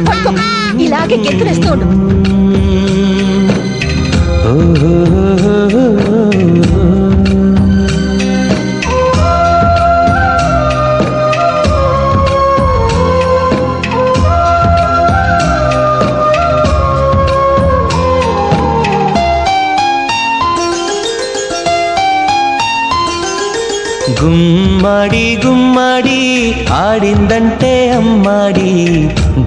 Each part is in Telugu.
పట్టుకో, ఇలాగే గెంతులేస్తూ ఉండు. గుమ్మడి గుమ్మడి ఆడిందంటే అమ్మాడి,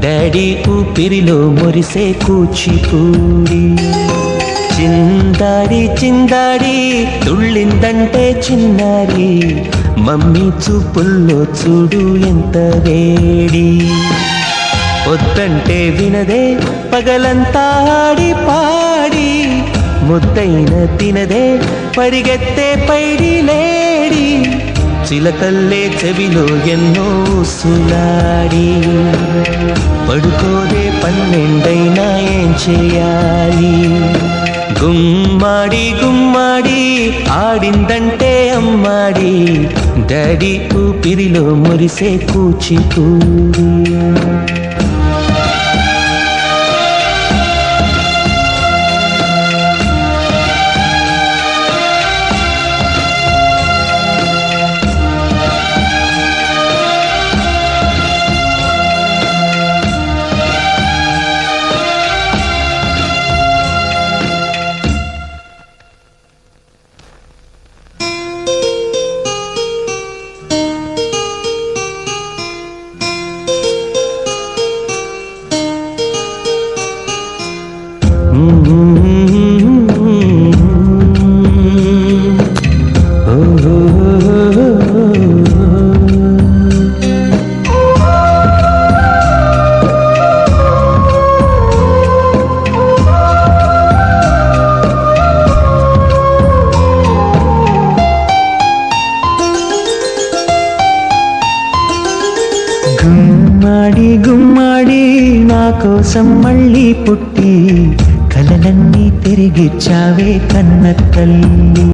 డాడీ ఊపిరిలో మురిసే కూచిపూడి. చిందాడి చిందాడి తుళ్ళిందంటే చిన్నారి, మమ్మీ చూపుల్లో చూడు ఎంత వేడి. వద్దంటే వినదే పగలంతా ఆడి పాడి, ముద్దైన తినదే పరిగెత్తే పైడి లేడి. చిలకల్లే చెవిలో ఎన్నో సులాడి, పడుకోదే పన్నెండైనా ఏం చేయాలి. గుమ్మాడి గుమ్మాడి ఆడిందంటే అమ్మాడి, డాడీ ఊపిరిలో మురిసే కూచిపూడి. గుమ్మడి గుమ్మడి నా కోసం మళ్ళీ పుట్టి, కలలన్నీ తిరిగిచ్చావే కన్న తల్లి.